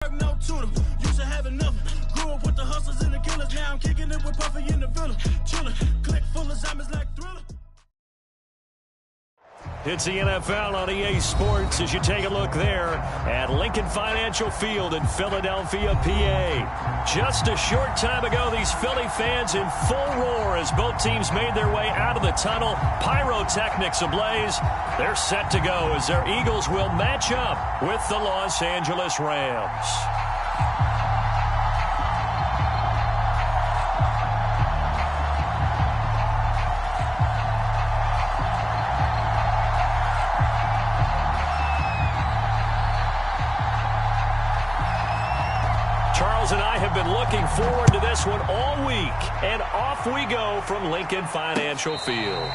No tutor, used to have enough. Grew up with the hustlers and the killers. Now I'm kicking it with Puffy in the villa. Chiller, click full of zombies like Thriller. It's the NFL on EA Sports as you take a look there at Lincoln Financial Field in Philadelphia, PA. Just a short time ago, these Philly fans in full roar as both teams made their way out of the tunnel. Pyrotechnics ablaze. They're set to go as their Eagles will match up with the Los Angeles Rams. Charles and I have been looking forward to this one all week, and off we go from Lincoln Financial Field.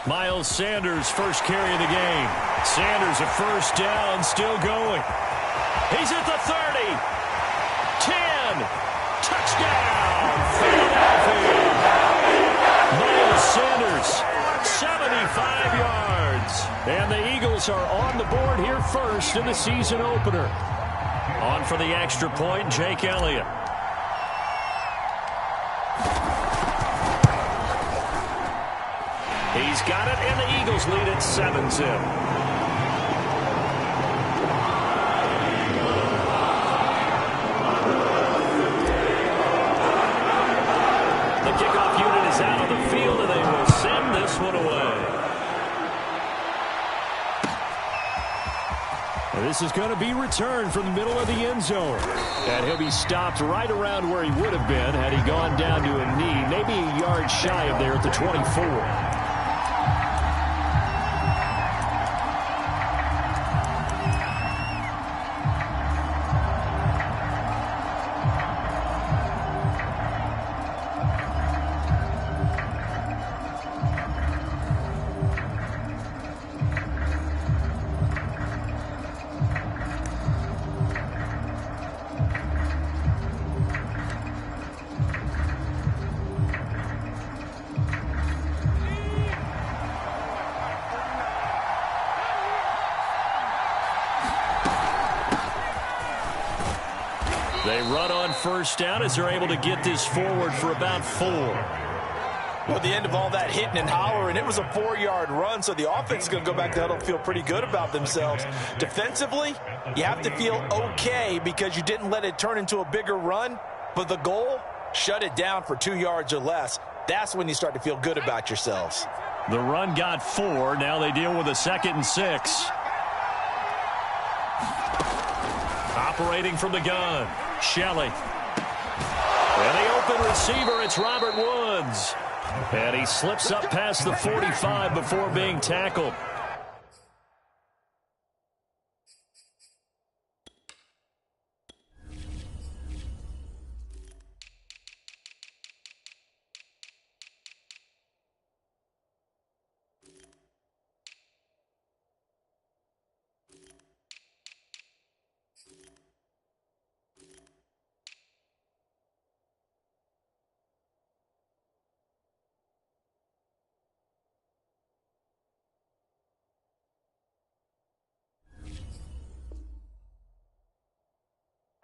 Miles Sanders, first carry of the game. Sanders, a first down, still going. He's at the 30. 10. Touchdown, Philadelphia. Miles Sanders, 75 yards. And the Eagles are on the board here first in the season opener. On for the extra point, Jake Elliott. He's got it, and the Eagles lead at 7-zip. The kickoff unit is out of the field, and they will send this one away. And this is going to be returned from the middle of the end zone. And he'll be stopped right around where he would have been had he gone down to a knee, maybe a yard shy of there at the 24. They run on first down as they're able to get this forward for about 4. Well, at the end of all that hitting and hollering, it was a 4-yard run, so the offense is going to go back to huddle and feel pretty good about themselves. Defensively, you have to feel okay because you didn't let it turn into a bigger run, but the goal, shut it down for 2 yards or less. That's when you start to feel good about yourselves. The run got 4. Now they deal with a 2nd and 6. Operating from the gun, Shelley. And the open receiver, it's Robert Woods. And he slips up past the 45 before being tackled.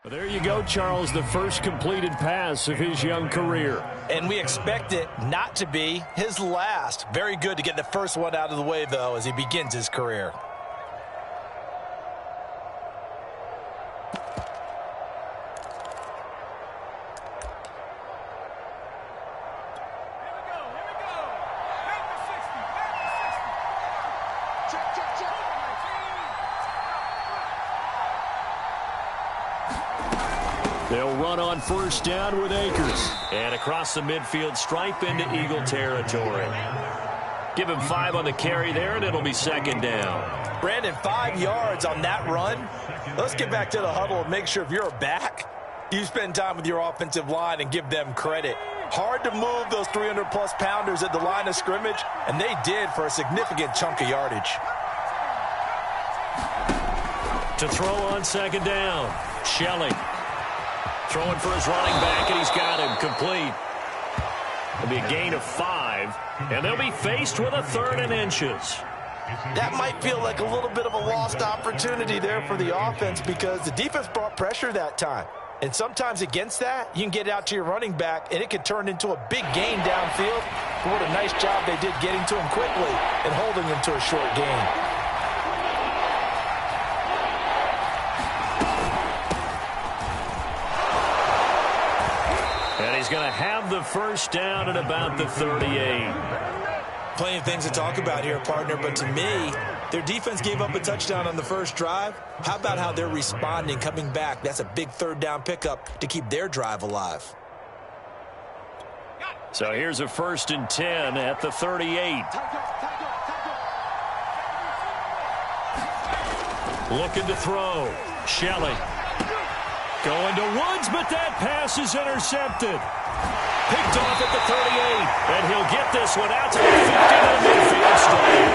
There you go, Charles, the first completed pass of his young career. And we expect it not to be his last. Very good to get the first one out of the way, though, as he begins his career. They'll run on first down with Akers. And across the midfield stripe into Eagle territory. Give him 5 on the carry there, and it'll be 2nd down. Brandon, 5 yards on that run. Let's get back to the huddle and make sure if you're back, you spend time with your offensive line and give them credit. Hard to move those 300-plus pounders at the line of scrimmage, and they did for a significant chunk of yardage. To throw on second down, Shelley throwing for his running back, and he's got him complete. It'll be a gain of 5, and they'll be faced with a 3rd and inches. That might feel like a little bit of a lost opportunity there for the offense because the defense brought pressure that time. And sometimes against that, you can get out to your running back, and it can turn into a big gain downfield. But what a nice job they did getting to him quickly and holding him to a short gain. And he's going to have the first down at about the 38. Plenty of things to talk about here, partner, but to me, their defense gave up a touchdown on the first drive. How about how they're responding, coming back? That's a big 3rd down pickup to keep their drive alive. So here's a 1st and 10 at the 38. Looking to throw. Shelley going to Woods, but that pass is intercepted. Picked off at the 38, and he'll get this one out to the 50 to the midfield stand.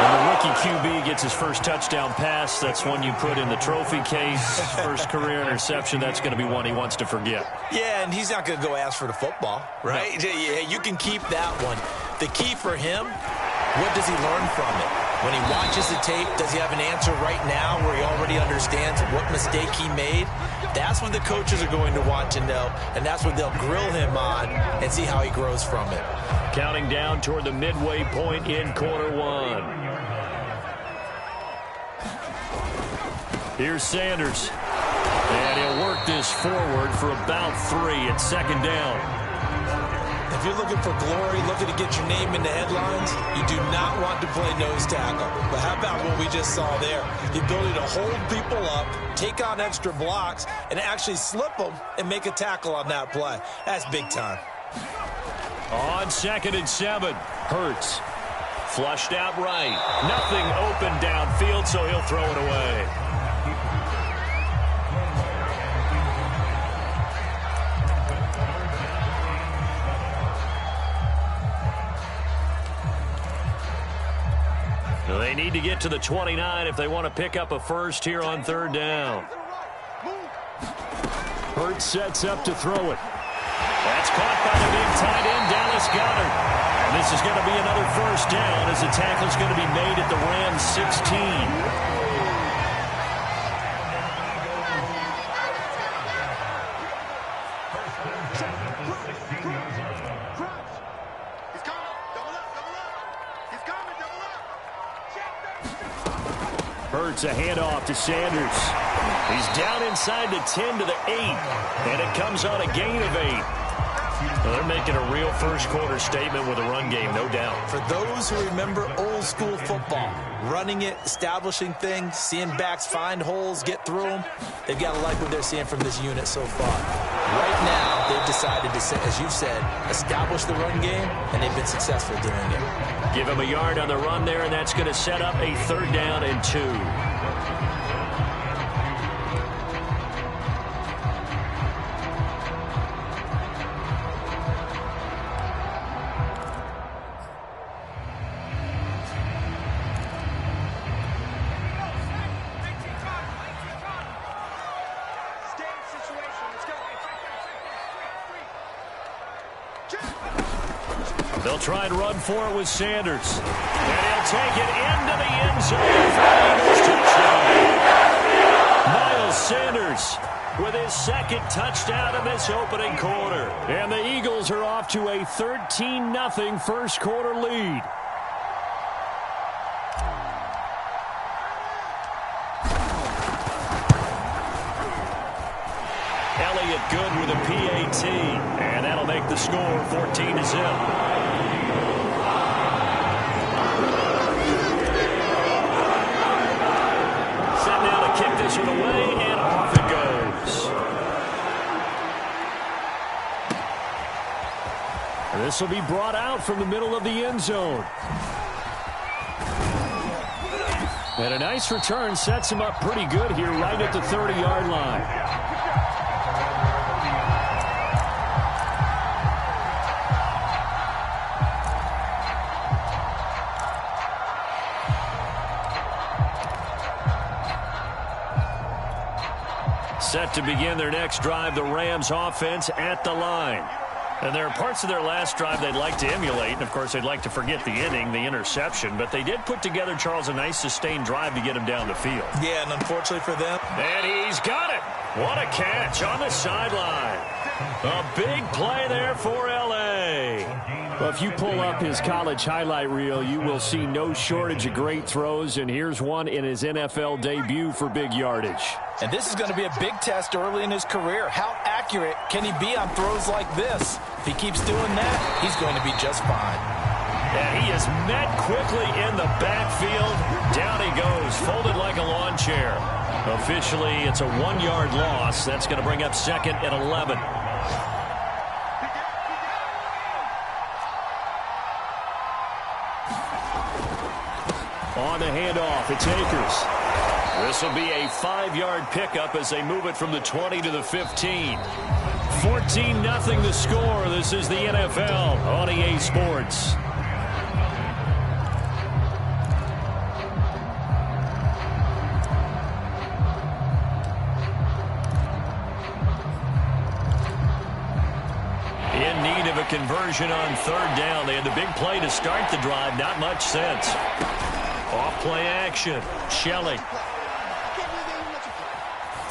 When the rookie QB gets his first touchdown pass, that's one you put in the trophy case. First career interception, that's going to be one he wants to forget. Yeah, and he's not going to go ask for the football, right? No. Yeah, you can keep that one. The key for him, what does he learn from it? When he watches the tape, does he have an answer right now where he already understands what mistake he made? That's what the coaches are going to want to know, and that's what they'll grill him on and see how he grows from it. Counting down toward the midway point in quarter 1. Here's Sanders, and he'll work this forward for about 3 at 2nd down. If you're looking for glory, looking to get your name in the headlines, you do not want to play nose tackle. But how about what we just saw there? The ability to hold people up, take on extra blocks, and actually slip them and make a tackle on that play. That's big time. On 2nd and 7, Hurts flushed out right. Nothing open downfield, so he'll throw it away. They need to get to the 29 if they want to pick up a first here on 3rd down. Hurts sets up to throw it. That's caught by the big tight end, Dallas Goedert. And this is going to be another first down as the tackle's going to be made at the Rams 16. Hurts a handoff to Sanders. He's down inside the 10 to the 8, and it comes on a gain of 8. Well, they're making a real first-quarter statement with a run game, no doubt. For those who remember old-school football, running it, establishing things, seeing backs find holes, get through them, they've got to like what they're seeing from this unit so far. Right now, they've decided to, as you said, establish the run game, and they've been successful doing it. Give him a yard on the run there, and that's going to set up a 3rd down and 2. They'll try and run for it with Sanders. And he'll take it into the end zone for the Eagles touchdown. Miles Sanders with his 2nd touchdown in this opening quarter. And the Eagles are off to a 13-0 first-quarter lead. Elliott good with a PAT. And that'll make the score 14-0. This one away, and off it goes. And this will be brought out from the middle of the end zone. And a nice return sets him up pretty good here right at the 30-yard line. Set to begin their next drive, the Rams offense at the line. And there are parts of their last drive they'd like to emulate. And, of course, they'd like to forget the inning, the interception. But they did put together, Charles, a nice sustained drive to get him down the field. Yeah, and unfortunately for them. And he's got it. What a catch on the sideline. A big play there for L.A. Well, if you pull up his college highlight reel, you will see no shortage of great throws. And here's one in his NFL debut for big yardage. And this is going to be a big test early in his career. How accurate can he be on throws like this? If he keeps doing that, he's going to be just fine. And he is met quickly in the backfield. Down he goes, folded like a lawn chair. Officially, it's a 1-yard loss. That's going to bring up second and 11. On the handoff, it's Akers. This will be a 5-yard pickup as they move it from the 20 to the 15. 14-0 the score. This is the NFL on EA Sports. In need of a conversion on third down. They had the big play to start the drive. Not much sense. Off play action. Shelley.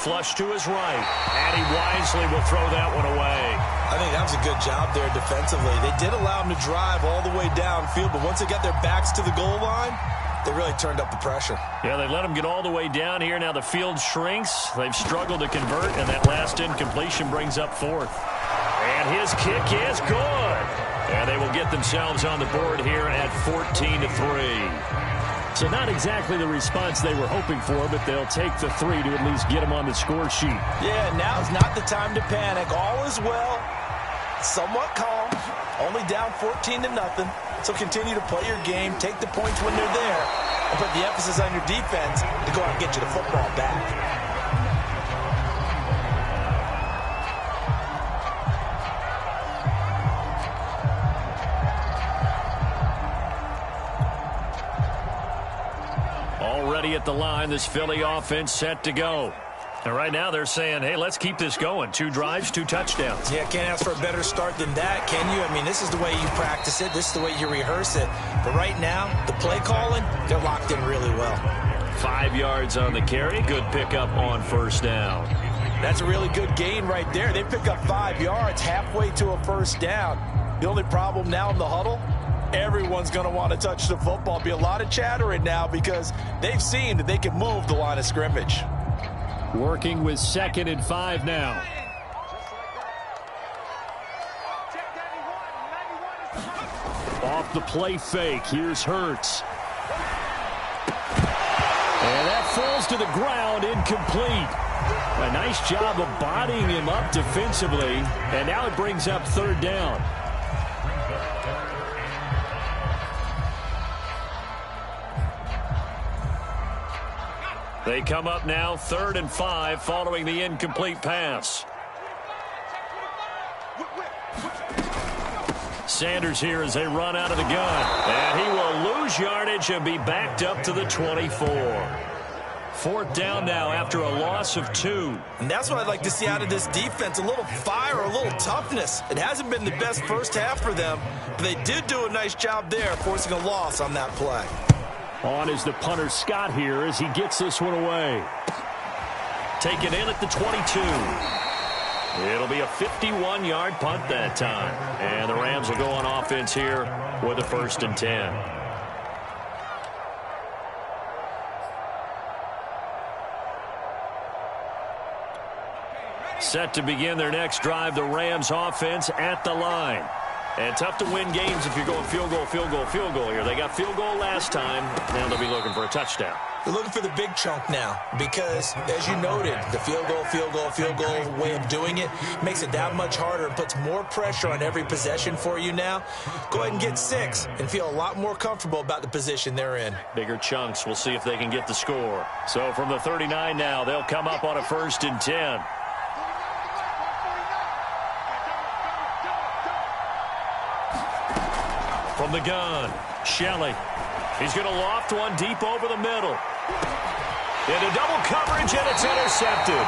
Flush to his right, and he wisely will throw that one away. I think that was a good job there defensively. They did allow him to drive all the way downfield, but once they got their backs to the goal line, they really turned up the pressure. Yeah, they let him get all the way down here. Now the field shrinks. They've struggled to convert, and that last incompletion brings up fourth. And his kick is good. And they will get themselves on the board here at 14-3. So not exactly the response they were hoping for, but they'll take the 3 to at least get them on the score sheet. Yeah, now's not the time to panic. All is well. Somewhat calm. Only down 14-0. So continue to play your game, take the points when they're there, and put the emphasis on your defense to go out and get you the football back. Already at the line, this Philly offense set to go. And right now they're saying, hey, let's keep this going. 2 drives, 2 touchdowns. Yeah, can't ask for a better start than that, can you? I mean, this is the way you practice it. This is the way you rehearse it. But right now, the play calling, they're locked in really well. 5 yards on the carry. Good pickup on first down. That's a really good gain right there. They pick up 5 yards halfway to a first down. The only problem now in the huddle, everyone's going to want to touch the football. Be a lot of chattering now because they've seen that they can move the line of scrimmage. Working with 2nd and 5 now. Off the play fake. Here's Hurts. And that falls to the ground, incomplete. A nice job of bodying him up defensively. And now it brings up third down. They come up now 3rd and 5 following the incomplete pass. Sanders here as they run out of the gun. And he will lose yardage and be backed up to the 24. 4th down now after a loss of 2. And that's what I'd like to see out of this defense. A little fire, a little toughness. It hasn't been the best first half for them, but they did do a nice job there forcing a loss on that play. On is the punter Scott here as he gets this one away. Taken in at the 22. It'll be a 51-yard punt that time. And the Rams will go on offense here with a 1st and 10. Set to begin their next drive, the Rams offense at the line. And tough to win games if you're going field goal, field goal, field goal here. They got field goal last time. Now they'll be looking for a touchdown. You're looking for the big chunk now because, as you noted, the field goal way of doing it makes it that much harder and puts more pressure on every possession for you now. Go ahead and get 6 and feel a lot more comfortable about the position they're in. Bigger chunks. We'll see if they can get the score. So from the 39 now, they'll come up on a 1st and 10. From the gun, Shelley. He's going to loft one deep over the middle. Into double coverage, and it's intercepted.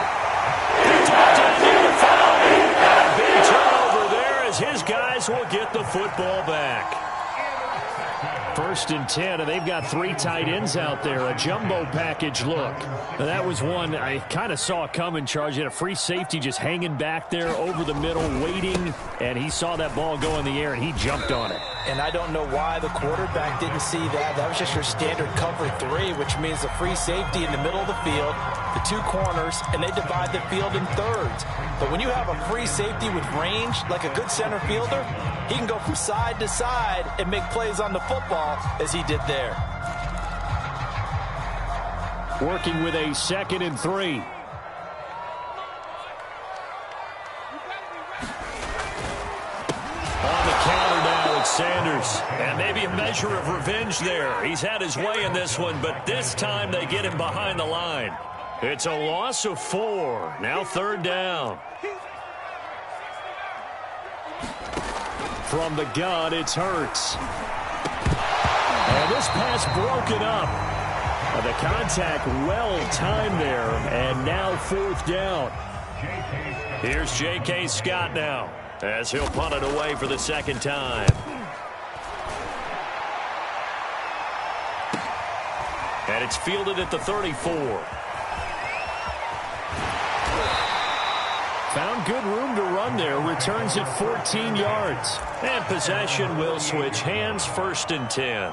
Picked off down near the 5. And a big turnover there as his guys will get the football back. 1st and 10, and they've got 3 tight ends out there. A jumbo package look. Now, that was one I kind of saw coming, Charles. You had a free safety just hanging back there over the middle, waiting, and he saw that ball go in the air, and he jumped on it. And I don't know why the quarterback didn't see that. That was just your standard cover 3, which means a free safety in the middle of the field, the 2 corners, and they divide the field in thirds. But when you have a free safety with range, like a good center fielder, he can go from side to side and make plays on the football as he did there. Working with a 2nd and 3. On the counter now, it's Sanders. And maybe a measure of revenge there. He's had his way in this one, but this time they get him behind the line. It's a loss of 4. Now 3rd down. From the gun, it's Hurts. And this pass broken up. The contact well-timed there, and now 4th down. Here's J.K. Scott now, as he'll punt it away for the 2nd time. And it's fielded at the 34. Found good room to run there. Returns it 14 yards. And possession will switch hands. 1st and 10.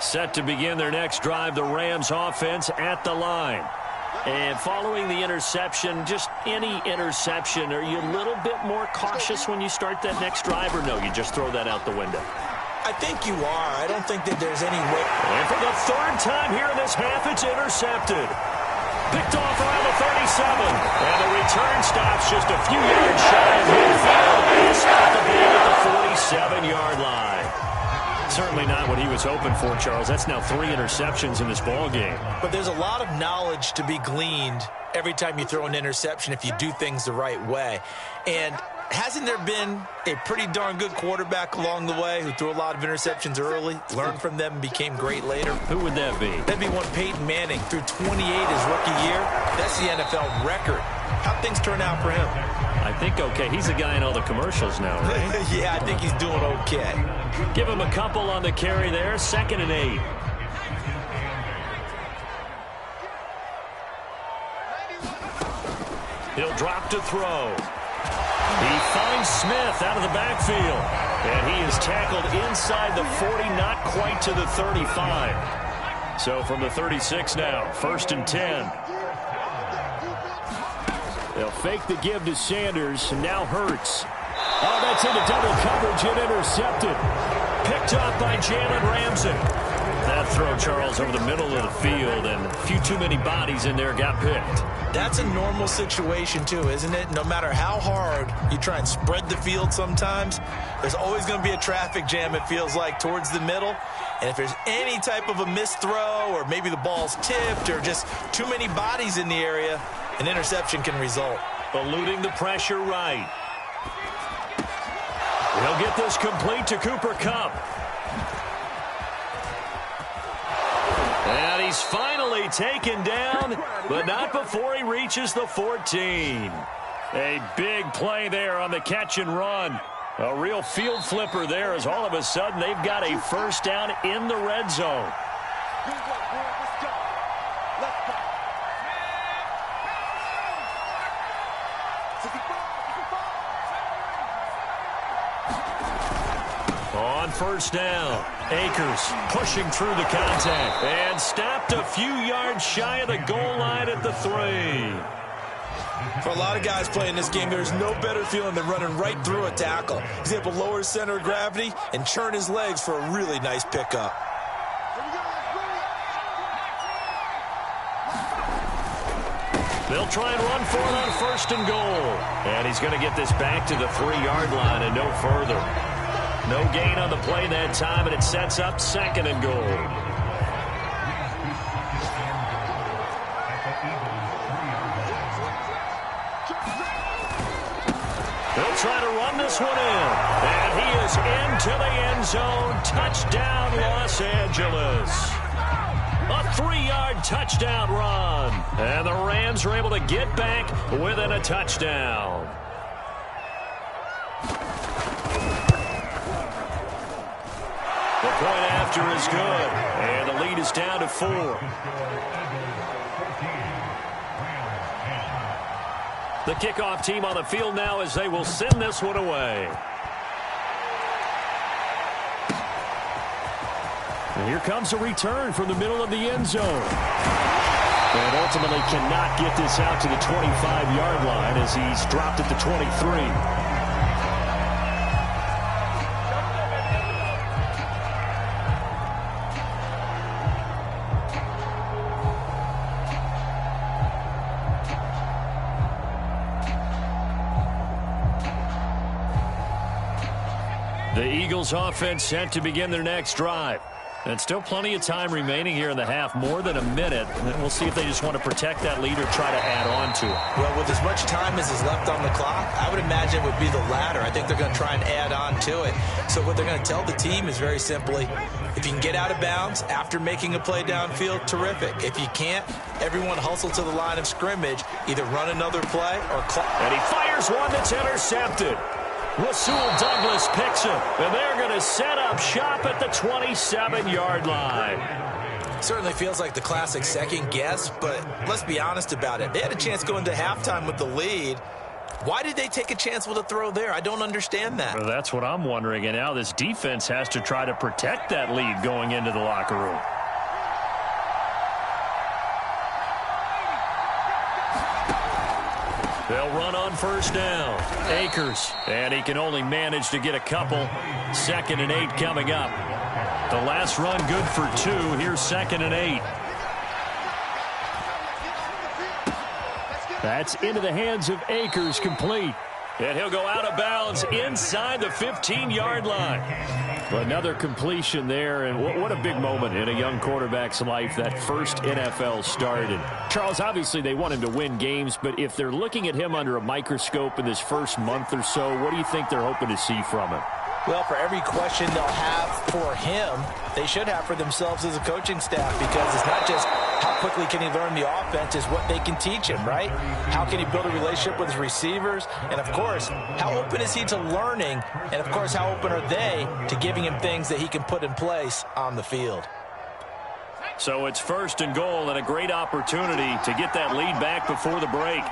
Set to begin their next drive, the Rams offense at the line. And following the interception, just any interception, are you a little bit more cautious when you start that next drive, or no, you just throw that out the window? I think you are. I don't think that there's any way. And for the 3rd time here in this half, it's intercepted. Picked off around the 37. And the return stops just a few yards shy of midfield. And stop the ball at the 47-yard line. Certainly not what he was hoping for, Charles. That's now 3 interceptions in this ball game. But there's a lot of knowledge to be gleaned every time you throw an interception if you do things the right way. And hasn't there been a pretty darn good quarterback along the way who threw a lot of interceptions early, learned from them, and became great later? Who would that be? That'd be one Peyton Manning. Threw 28 his rookie year. That's the NFL record. How'd things turn out for him? I think okay. He's the guy in all the commercials now, right? Yeah, I think he's doing okay. Give him a couple on the carry there. 2nd and 8. He'll drop to throw. He finds Smith out of the backfield. And he is tackled inside the 40, not quite to the 35. So from the 36 now, 1st and 10. They'll fake the give to Sanders, and now Hurts. Oh, that's into double coverage and intercepted. Picked off by Jalen Ramsey. That throw, Charles, over the middle of the field, and a few too many bodies in there got picked. That's a normal situation, too, isn't it? No matter how hard you try and spread the field sometimes, there's always going to be a traffic jam, it feels like, towards the middle. And if there's any type of a missed throw, or maybe the ball's tipped, or just too many bodies in the area, an interception can result. Eluding the pressure right. He'll get this complete to Cooper Kupp. And he's finally taken down, but not before he reaches the 14. A big play there on the catch and run. A real field flipper there as all of a sudden they've got a 1st down in the red zone. On 1st down, Akers pushing through the contact and stopped a few yards shy of the goal line at the 3. For a lot of guys playing this game, there's no better feeling than running right through a tackle. He's able to lower his center of gravity and churn his legs for a really nice pickup. They'll try and run for it on 1st and goal. And he's going to get this back to the 3-yard line and no further. No gain on the play that time, and it sets up 2nd and goal. They'll try to run this one in. And he is into the end zone. Touchdown, Los Angeles. A 3-yard touchdown run. And the Rams are able to get back within a touchdown. The point after is good. And the lead is down to 4. The kickoff team on the field now as they will send this one away. And here comes a return from the middle of the end zone. And ultimately cannot get this out to the 25-yard line as he's dropped at the 23. The Eagles offense set to begin their next drive. And still plenty of time remaining here in the half, more than a minute. And we'll see if they just want to protect that lead or try to add on to it. Well, with as much time as is left on the clock, I would imagine it would be the latter. I think they're going to try and add on to it. So what they're going to tell the team is very simply, if you can get out of bounds after making a play downfield, terrific. If you can't, everyone hustle to the line of scrimmage, either run another play or clock. And he fires one that's intercepted. Rasul Douglas picks him, and they're going to set up shop at the 27-yard line. Certainly feels like the classic second guess, but let's be honest about it. They had a chance going into halftime with the lead. Why did they take a chance with a throw there? I don't understand that. Well, that's what I'm wondering, and now this defense has to try to protect that lead going into the locker room. They'll run on 1st down. Akers, and he can only manage to get a couple. 2nd and 8 coming up. The last run good for 2. Here's 2nd and 8. That's into the hands of Akers, complete. And he'll go out of bounds inside the 15-yard line. Another completion there, and what a big moment in a young quarterback's life, that first NFL start. And Charles, obviously they want him to win games, but if they're looking at him under a microscope in this first month or so, what do you think they're hoping to see from him? Well, for every question they'll have for him, they should have for themselves as a coaching staff, because it's not just how quickly can he learn the offense, it's what they can teach him, right? How can he build a relationship with his receivers? And, of course, how open is he to learning? And, of course, how open are they to giving him things that he can put in place on the field? So it's 1st and goal, and a great opportunity to get that lead back before the break.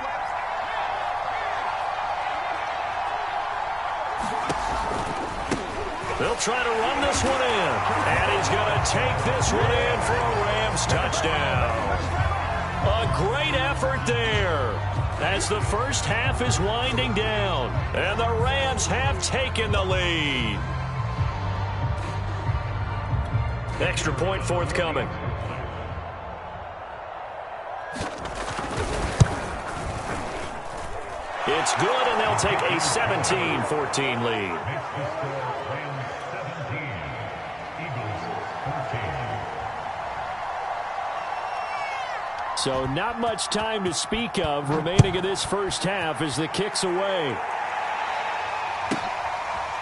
They'll try to run this one in. And he's going to take this one in for a Rams touchdown. A great effort there as the first half is winding down. And the Rams have taken the lead. Extra point forthcoming. It's good, and they'll take a 17-14 lead. So not much time to speak of remaining in this first half as the kick's away.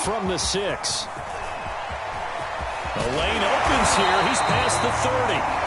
From the 6. The lane opens here. He's past the 30.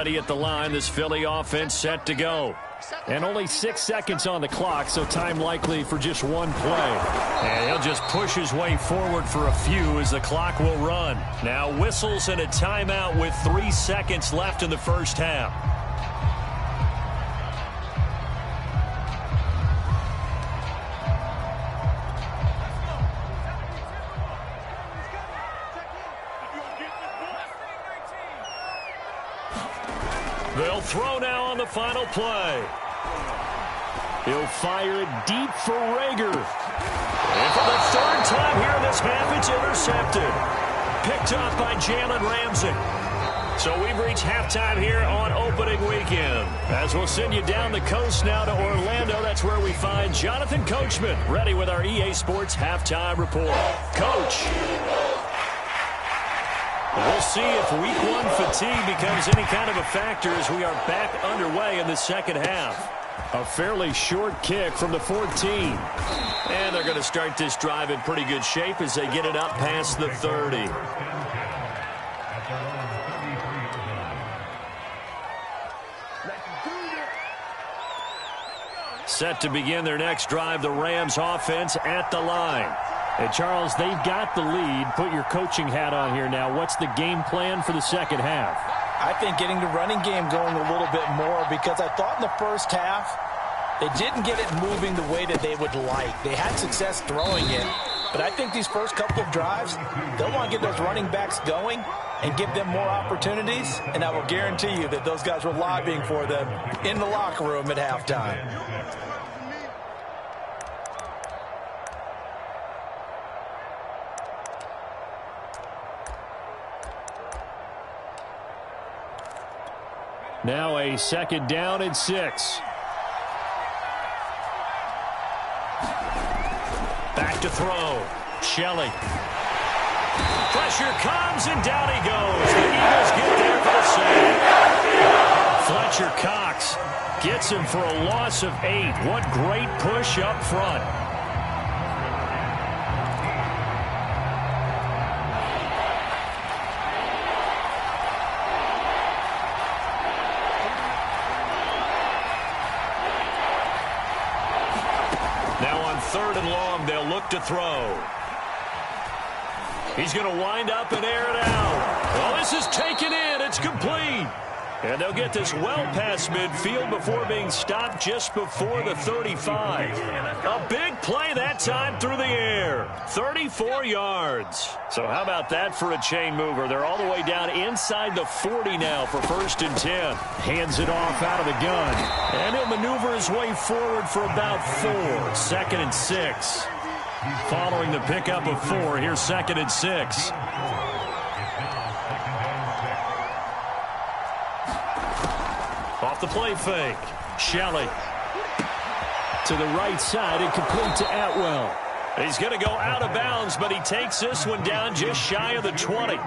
ready at the line. This Philly offense set to go. And only 6 seconds on the clock, so time likely for just one play. And he'll just push his way forward for a few as the clock will run. Now whistles and a timeout with 3 seconds left in the first half. They'll throw now on the final play. He'll fire it deep for Rager. And for the third time here in this half, it's intercepted. Picked up by Jalen Ramsey. So we've reached halftime here on opening weekend. As we'll send you down the coast now to Orlando, that's where we find Jonathan Coachman, ready with our EA Sports halftime report. Coach. We'll see if week one fatigue becomes any kind of a factor as we are back underway in the second half. A fairly short kick from the 14. And they're going to start this drive in pretty good shape as they get it up past the 30. Set to begin their next drive, the Rams offense at the line. And, Charles, they've got the lead. Put your coaching hat on here now. What's the game plan for the second half? I think getting the running game going a little bit more, because I thought in the first half they didn't get it moving the way that they would like. They had success throwing it, but I think these first couple of drives, they'll want to get those running backs going and give them more opportunities, and I will guarantee you that those guys were lobbying for them in the locker room at halftime. Now a second down and 6. Back to throw. Shelley. Pressure comes and down he goes. The Eagles get there for the save. Fletcher Cox gets him for a loss of 8. What great push up front. Third and long, they'll look to throw. He's going to wind up and air it out. Well, this is taken in. It's complete. And they'll get this well past midfield before being stopped just before the 35. A big play that time through the air. 34 yards. So how about that for a chain mover? They're all the way down inside the 40 now for 1st and 10. Hands it off out of the gun. And he'll maneuver his way forward for about 4. 2nd and 6. Following the pickup of 4, here's 2nd and 6. Off the play fake. Shelley. To the right side and complete to Atwell. He's going to go out of bounds, but he takes this one down just shy of the 20.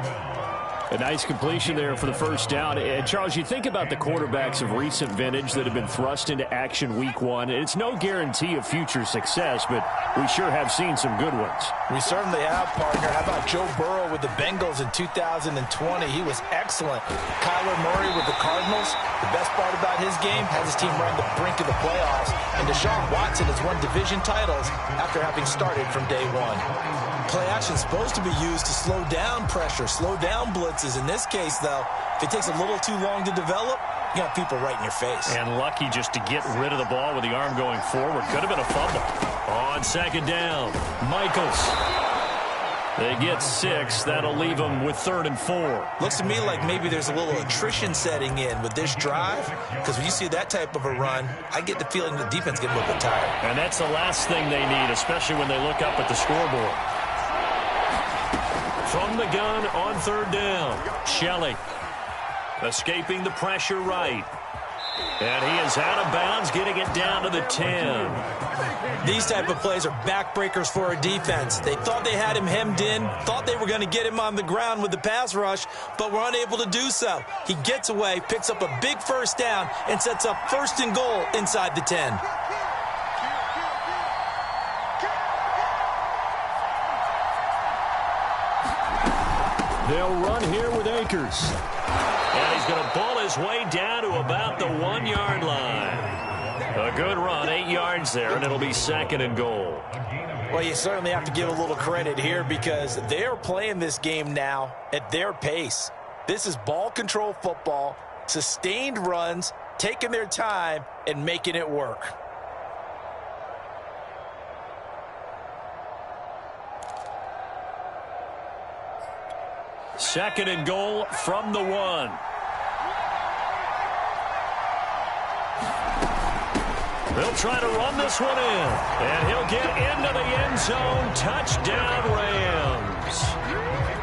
A nice completion there for the first down. And Charles, you think about the quarterbacks of recent vintage that have been thrust into action week one. It's no guarantee of future success, but we sure have seen some good ones. We certainly have, partner. How about Joe Burrow with the Bengals in 2020? He was excellent. Kyler Murray with the Cardinals. The best part about his game, has his team right on the brink of the playoffs. And Deshaun Watson has won division titles after having started from day one. Play action is supposed to be used to slow down pressure, slow down blitzes. In this case, though, if it takes a little too long to develop, you got people right in your face. And lucky just to get rid of the ball with the arm going forward. Could have been a fumble. On 2nd down, Michaels. They get 6. That'll leave them with 3rd and 4. Looks to me like maybe there's a little attrition setting in with this drive, because when you see that type of a run, I get the feeling the defense getting a little bit tired. And that's the last thing they need, especially when they look up at the scoreboard. From the gun on 3rd down, Shelley escaping the pressure right. And he is out of bounds, getting it down to the 10. These type of plays are backbreakers for a defense. They thought they had him hemmed in, thought they were going to get him on the ground with the pass rush, but were unable to do so. He gets away, picks up a big first down, and sets up 1st and goal inside the 10. They'll run here with Akers. And he's going to bull his way down to about the 1-yard line. A good run, 8 yards there, and it'll be 2nd and goal. Well, you certainly have to give a little credit here because they're playing this game now at their pace. This is ball control football, sustained runs, taking their time, and making it work. Second and goal from the 1. They'll try to run this one in, and he'll get into the end zone. Touchdown, Rams.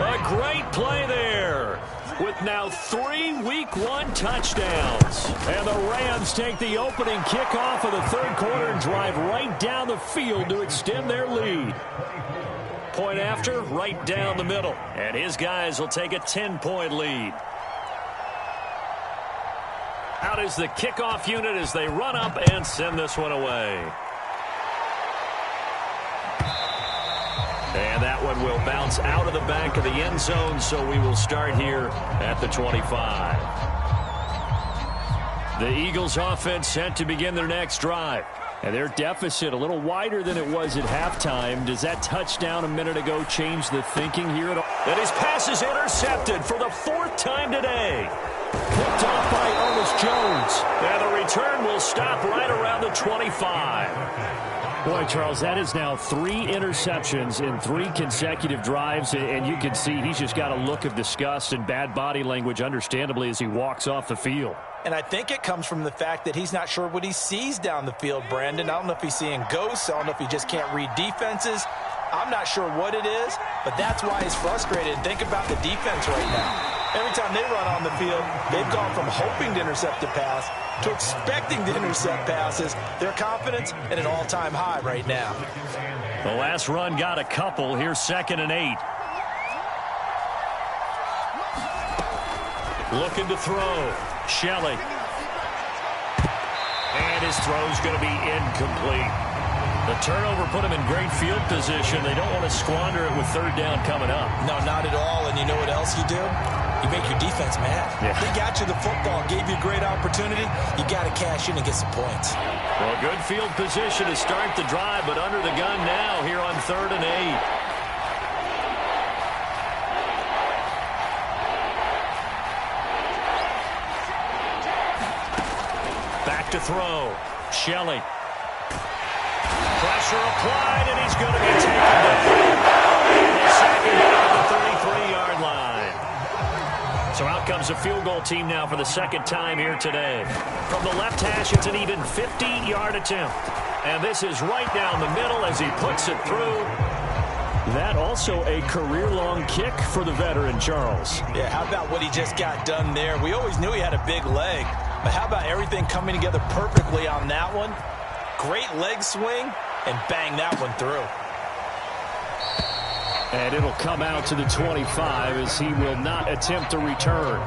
A great play there with now 3 Week 1 touchdowns. And the Rams take the opening kickoff of the third quarter and drive right down the field to extend their lead. Point after, right down the middle. And his guys will take a 10-point lead. Out is the kickoff unit as they run up and send this one away. And that one will bounce out of the back of the end zone, so we will start here at the 25. The Eagles offense set to begin their next drive. And their deficit a little wider than it was at halftime. Does that touchdown a minute ago change the thinking here at all? And his pass is intercepted for the 4th time today. Picked off by Ernest Jones. And the return will stop right around the 25. Boy, Charles, that is now 3 interceptions in 3 consecutive drives. And you can see he's just got a look of disgust and bad body language, understandably, as he walks off the field. And I think it comes from the fact that he's not sure what he sees down the field, Brandon. I don't know if he's seeing ghosts. I don't know if he just can't read defenses. I'm not sure what it is, but that's why he's frustrated. Think about the defense right now. Every time they run on the field, they've gone from hoping to intercept a pass to expecting to intercept passes. Their confidence at an all-time high right now. The last run got a couple. Here's 2nd and 8. Looking to throw. Shelley. And his throw's going to be incomplete. The turnover put him in great field position. They don't want to squander it with 3rd down coming up. No, not at all. And you know what else you do? You make your defense mad. Yeah. They got you the football, gave you a great opportunity. You got to cash in and get some points. Well, good field position to start the drive, but under the gun now here on 3rd and 8. To throw. Shelley. Pressure applied, and he's going to be taken down. The second hit at the 33-yard line. So out comes a field goal team now for the 2nd time here today. From the left hash, it's an even 50-yard attempt. And this is right down the middle as he puts it through. That also a career-long kick for the veteran, Charles. Yeah, how about what he just got done there? We always knew he had a big leg. But how about everything coming together perfectly on that one? Great leg swing, and bang that one through. And it'll come out to the 25 as he will not attempt to return.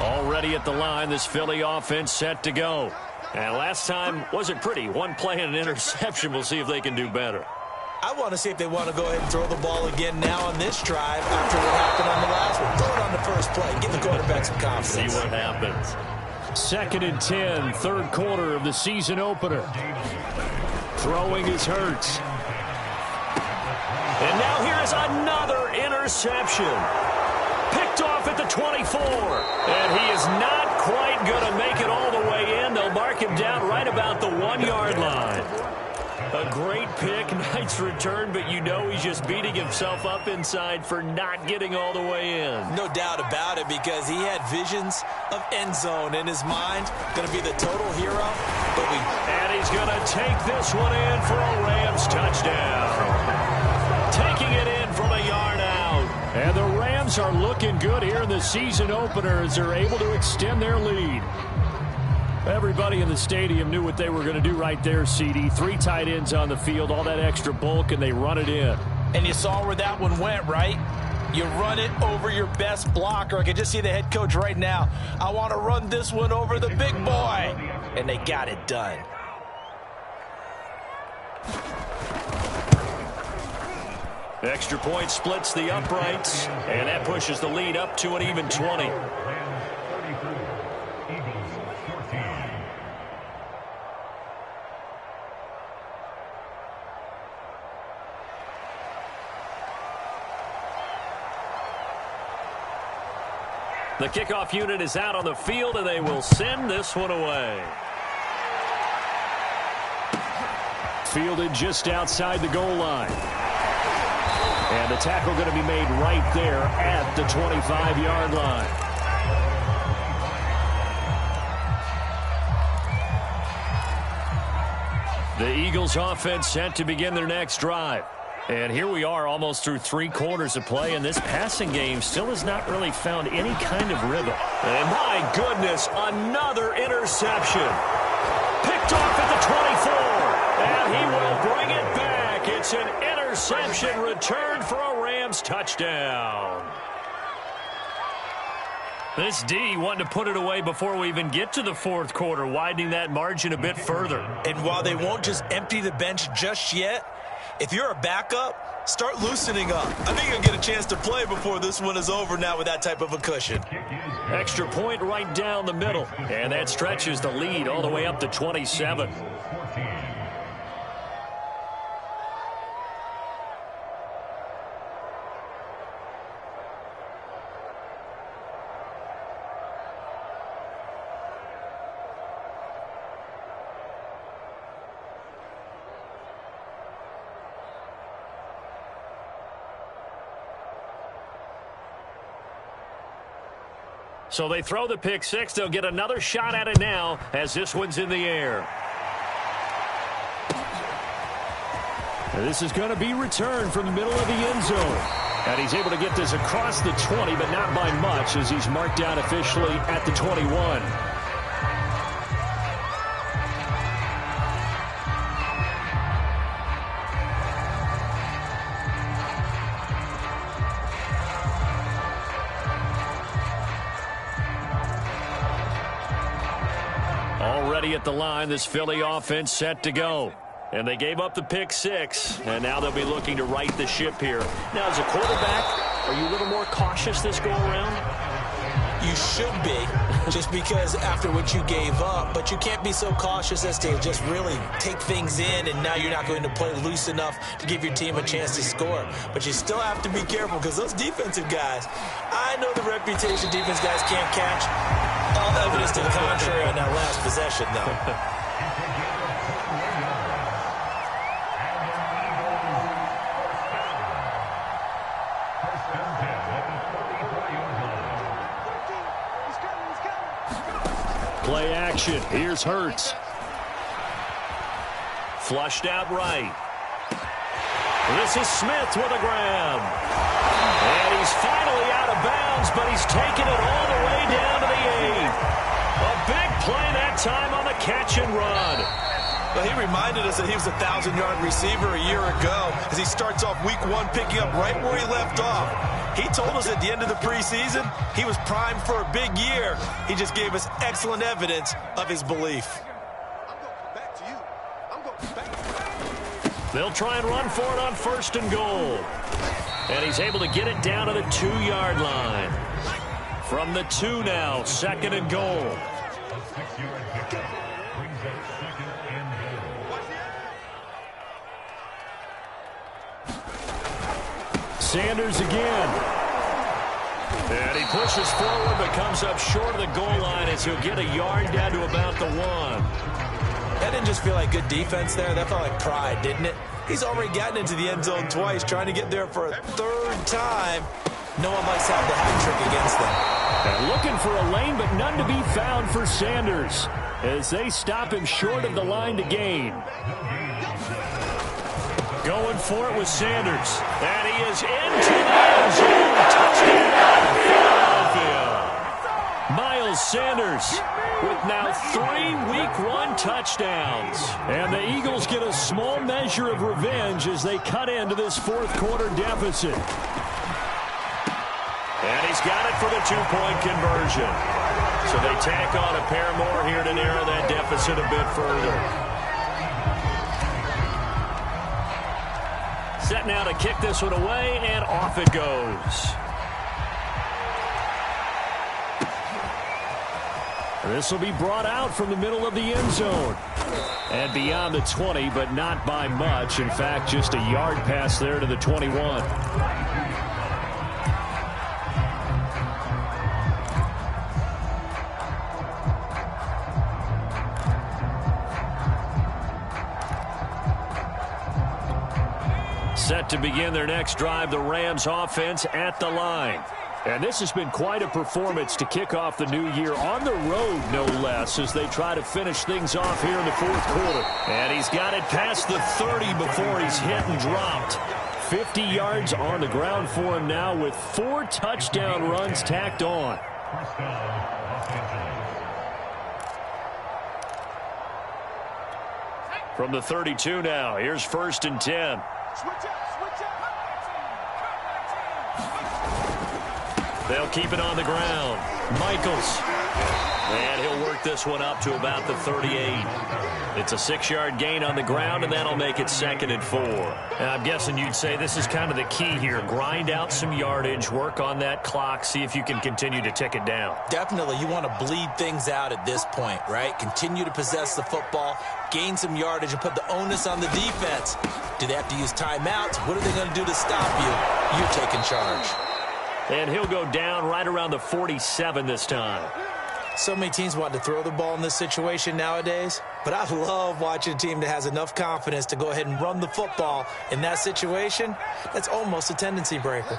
Already at the line, this Philly offense set to go. And last time wasn't pretty. 1 play and an interception. We'll see if they can do better. I want to see if they want to go ahead and throw the ball again now on this drive after what happened on the last one. Throw it on the first play. Give the quarterback some confidence. See what happens. 2nd and 10, 3rd quarter of the season opener. Throwing is Hurts. And now here is another interception. Picked off at the 24. And he is not quite going to make it all the way in. They'll mark him down right about the 1-yard line. A great pick, nice return, but you know he's just beating himself up inside for not getting all the way in. No doubt about it, because he had visions of end zone in his mind. Going to be the total hero. And he's going to take this one in for a Rams touchdown. Taking it in from a yard out. And the Rams are looking good here in the season opener as they're able to extend their lead. Everybody in the stadium knew what they were going to do right there, CD. 3 tight ends on the field, all that extra bulk, and they run it in. And you saw where that one went, right? You run it over your best blocker. I can just see the head coach right now. I want to run this one over the big boy. And they got it done. Extra point splits the uprights, and that pushes the lead up to an even 20. The kickoff unit is out on the field, and they will send this one away. Fielded just outside the goal line. And the tackle going to be made right there at the 25-yard line. The Eagles offense set to begin their next drive. And here we are almost through 3 quarters of play, and this passing game still has not really found any kind of rhythm. And my goodness, another interception. Picked off at the 24, and he will bring it back. It's an interception returned for a Rams touchdown. This D wanted to put it away before we even get to the 4th quarter, widening that margin a bit further. And while they won't just empty the bench just yet, if you're a backup, start loosening up. I think you'll get a chance to play before this one is over now with that type of a cushion. Extra point right down the middle, and that stretches the lead all the way up to 27. So they throw the pick six. They'll get another shot at it now as this one's in the air. And this is going to be returned from the middle of the end zone. And he's able to get this across the 20, but not by much as he's marked down officially at the 21. Already at the line, this Philly offense set to go. And they gave up the pick six, and now they'll be looking to right the ship here. Now, as a quarterback, are you a little more cautious this go-around? You should be, just because after what you gave up, but you can't be so cautious as to just really take things in, and now you're not going to play loose enough to give your team a chance to score. But you still have to be careful because those defensive guys, I know the reputation defense guys can't catch. All evidence to the contrary on that last possession, though. Play action. Here's Hurts. Flushed out right. This is Smith with a grab. And he's finally out of bounds, but he's taken it all the way down to the 8. A big play that time on the catch and run. Well, he reminded us that he was a 1,000-yard receiver a year ago as he starts off week 1 picking up right where he left off. He told us at the end of the preseason he was primed for a big year. He just gave us excellent evidence of his belief. They'll try and run for it on 1st and goal. And he's able to get it down to the 2-yard line. From the 2 now, 2nd and goal. Sanders again. And he pushes forward but comes up short of the goal line as he'll get a yard down to about the 1. That didn't just feel like good defense there. That felt like pride, didn't it? He's already gotten into the end zone twice, trying to get there for a 3rd time. No one likes to have the hat trick against them. And looking for a lane, but none to be found for Sanders as they stop him short of the line to gain. Going for it with Sanders. And he is into the end zone. Touchdown, Philadelphia. Miles Sanders with now 3 Week 1 touchdowns. And the Eagles get a small measure of revenge as they cut into this 4th quarter deficit. And he's got it for the 2-point conversion. So they tack on a pair more here to narrow that deficit a bit further. Set set now to kick this one away, and off it goes. This will be brought out from the middle of the end zone. And beyond the 20, but not by much. In fact, just a yard pass there to the 21. Set to begin their next drive, the Rams offense at the line. And this has been quite a performance to kick off the new year on the road, no less, as they try to finish things off here in the fourth quarter. And he's got it past the 30 before he's hit and dropped. 50 yards on the ground for him now with 4 touchdown runs tacked on. From the 32 now, here's 1st and 10. They'll keep it on the ground. Michaels. And he'll work this one up to about the 38. It's a 6-yard gain on the ground, and that'll make it 2nd and 4. And I'm guessing you'd say this is kind of the key here. Grind out some yardage, work on that clock, see if you can continue to tick it down. Definitely. You want to bleed things out at this point, right? Continue to possess the football, gain some yardage, and put the onus on the defense. Do they have to use timeouts? What are they going to do to stop you? You're taking charge. And he'll go down right around the 47 this time. So many teams want to throw the ball in this situation nowadays, but I love watching a team that has enough confidence to go ahead and run the football in that situation. That's almost a tendency breaker.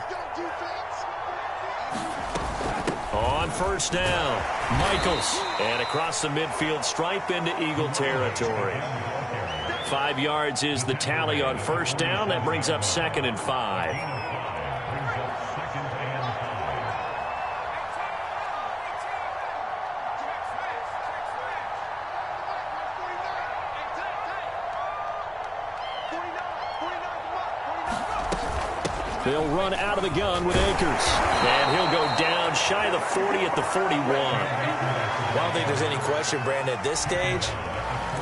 On 1st down, Michaels. And across the midfield stripe into Eagle territory. 5 yards is the tally on 1st down. That brings up 2nd and 5. They'll run out of the gun with Akers. And he'll go down shy of the 40 at the 41. I don't think there's any question, Brandon, at this stage,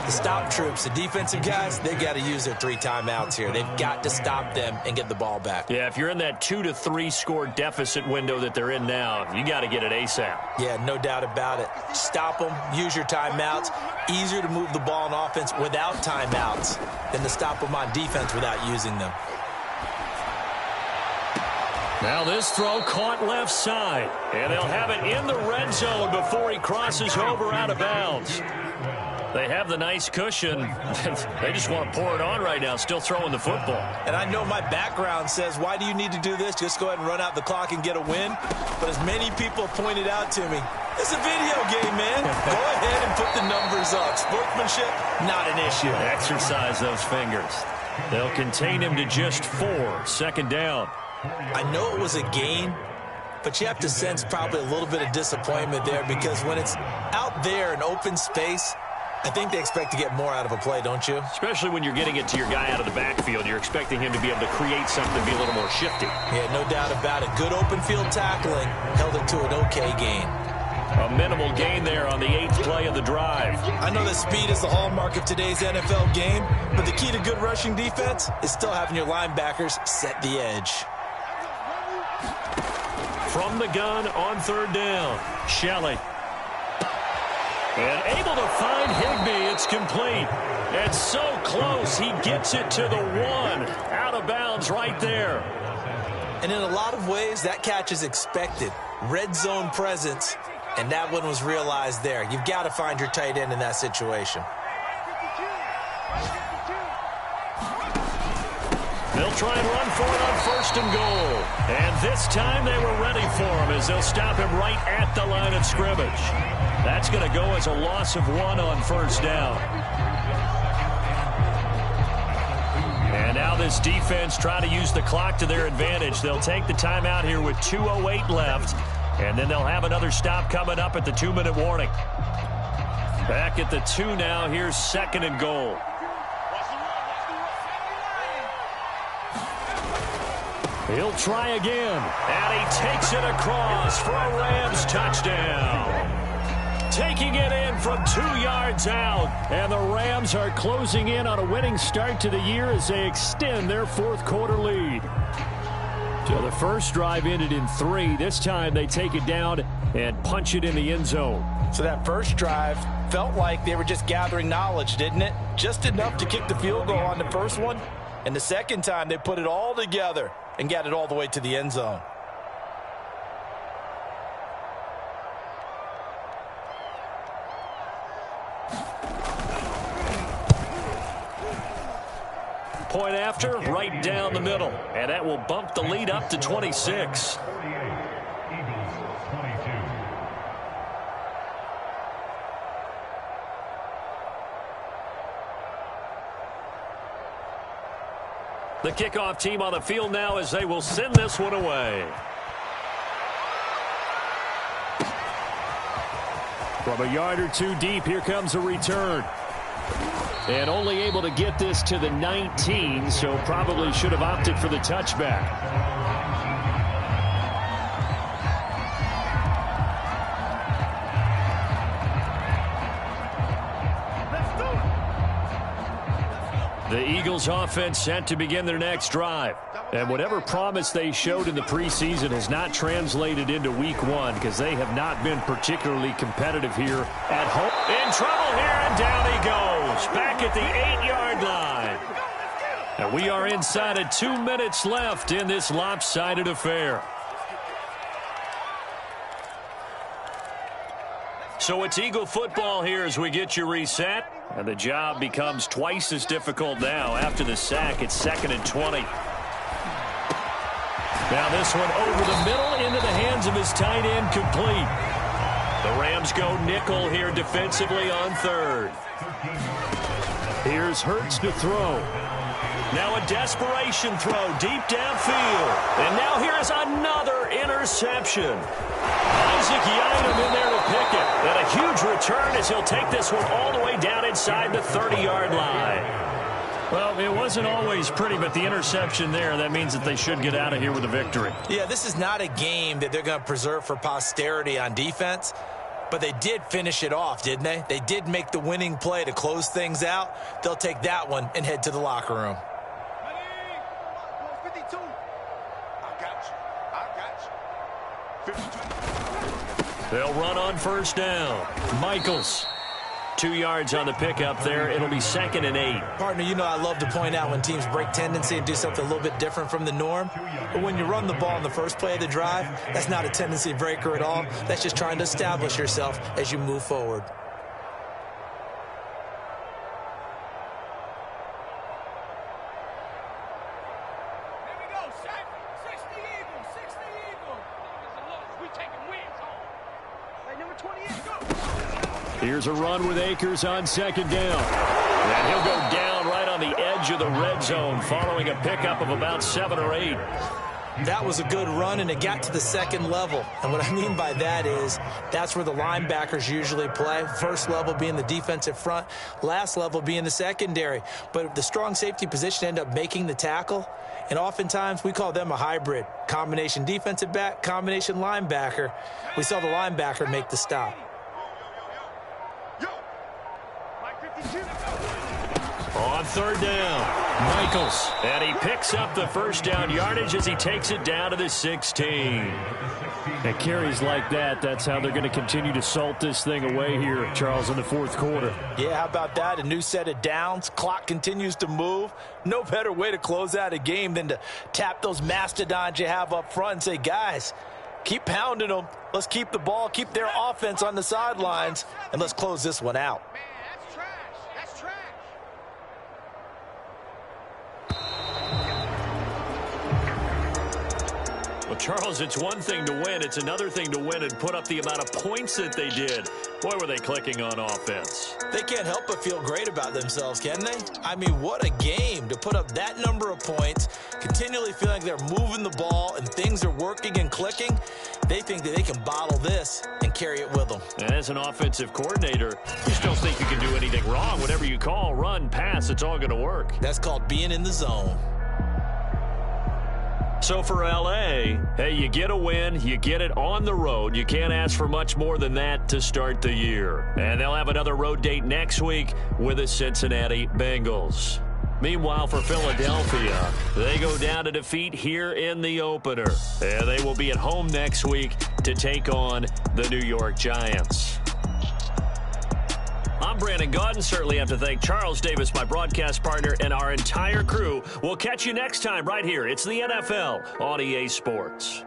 the stop troops, the defensive guys, they've got to use their 3 timeouts here. They've got to stop them and get the ball back. Yeah, if you're in that 2 to 3 score deficit window that they're in now, you got to get it ASAP. Yeah, no doubt about it. Stop them, use your timeouts. Easier to move the ball on offense without timeouts than to stop them on defense without using them. Now this throw caught left side, and they'll have it in the red zone before he crosses over out of bounds. They have the nice cushion. They just want to pour it on right now, still throwing the football. And I know my background says, why do you need to do this? Just go ahead and run out the clock and get a win. But as many people pointed out to me, it's a video game, man. Go ahead and put the numbers up. Sportsmanship, not an issue. Exercise those fingers. They'll contain him to just 4. 2nd down. I know it was a gain, but you have to sense probably a little bit of disappointment there because when it's out there in open space, I think they expect to get more out of a play, don't you? Especially when you're getting it to your guy out of the backfield. You're expecting him to be able to create something, be a little more shifty. Yeah, no doubt about it. Good open field tackling held it to an okay gain. A minimal gain there on the 8th play of the drive. I know that speed is the hallmark of today's NFL game, but the key to good rushing defense is still having your linebackers set the edge. From the gun on 3rd down, Shelley. And able to find Higbee. It's complete. And so close, he gets it to the 1. Out of bounds right there. And in a lot of ways, that catch is expected. Red zone presence, and that one was realized there. You've got to find your tight end in that situation. They'll try and run for it on 1st and goal. And this time they were ready for him as they'll stop him right at the line of scrimmage. That's going to go as a loss of 1 on 1st down. And now this defense try to use the clock to their advantage. They'll take the timeout here with 2:08 left. And then they'll have another stop coming up at the 2-minute warning. Back at the 2 now. Here's 2nd and goal. He'll try again, and he takes it across for a Rams touchdown. taking it in from 2 yards out. And the Rams are closing in on a winning start to the year as they extend their fourth-quarter lead. So the first drive ended in 3. This time they take it down and punch it in the end zone. So that first drive felt like they were just gathering knowledge, didn't it? Just enough to kick the field goal on the first one. And the second time they put it all together and got it all the way to the end zone. Point after, right down the middle. And that will bump the lead up to 26. The kickoff team on the field now as they will send this one away. From a yard or two deep, here comes a return. And only able to get this to the 19, so probably should have opted for the touchback. The Eagles offense set to begin their next drive. And whatever promise they showed in the preseason has not translated into week 1 because they have not been particularly competitive here at home. In trouble here, and down he goes. Back at the 8-yard line. And we are inside of 2 minutes left in this lopsided affair. So it's Eagle football here as we get you reset. And the job becomes twice as difficult now after the sack. It's 2nd and 20. Now this one over the middle into the hands of his tight end, complete. The Rams go nickel here defensively on 3rd. Here's Hurts to throw. Now a desperation throw deep downfield. And now here is another interception. Isaac Yiadom in there to pick it. And a huge return as he'll take this one all the way down inside the 30-yard line. Well, it wasn't always pretty, but the interception there, that means that they should get out of here with a victory. Yeah, this is not a game that they're going to preserve for posterity on defense, but they did finish it off, didn't they? They did make the winning play to close things out. They'll take that one and head to the locker room. They'll run on first down. Michaels. 2 yards on the pickup there. It'll be 2nd and 8. Partner, you know I love to point out when teams break tendency and do something a little bit different from the norm. But when you run the ball in the first play of the drive, that's not a tendency breaker at all. That's just trying to establish yourself as you move forward. Here's a run with Akers on 2nd down. And he'll go down right on the edge of the red zone following a pickup of about 7 or 8. That was a good run, and it got to the 2nd level. And what I mean by that is that's where the linebackers usually play. First level being the defensive front, last level being the secondary. But the strong safety position ended up making the tackle. And oftentimes we call them a hybrid. Combination defensive back, combination linebacker. We saw the linebacker make the stop. On 3rd down, Michaels. And he picks up the first down yardage as he takes it down to the 16. And carries like that, that's how they're going to continue to salt this thing away here, Charles, in the 4th quarter. Yeah, how about that? A new set of downs. Clock continues to move. No better way to close out a game than to tap those mastodons you have up front and say, guys, keep pounding them. Let's keep the ball, keep their offense on the sidelines, and let's close this one out. Well, Charles, it's one thing to win. It's another thing to win and put up the amount of points that they did. Boy, were they clicking on offense. They can't help but feel great about themselves, can they? I mean, what a game to put up that number of points, continually feeling like they're moving the ball and things are working and clicking. They think that they can bottle this and carry it with them. And as an offensive coordinator, you just don't think you can do anything wrong. Whatever you call, run, pass, it's all going to work. That's called being in the zone. So for L.A., hey, you get a win, you get it on the road. You can't ask for much more than that to start the year. And they'll have another road date next week with the Cincinnati Bengals. Meanwhile, for Philadelphia, they go down to defeat here in the opener. And they will be at home next week to take on the New York Giants. I'm Brandon Gaudin. Certainly have to thank Charles Davis, my broadcast partner, and our entire crew. We'll catch you next time right here. It's the NFL on EA Sports.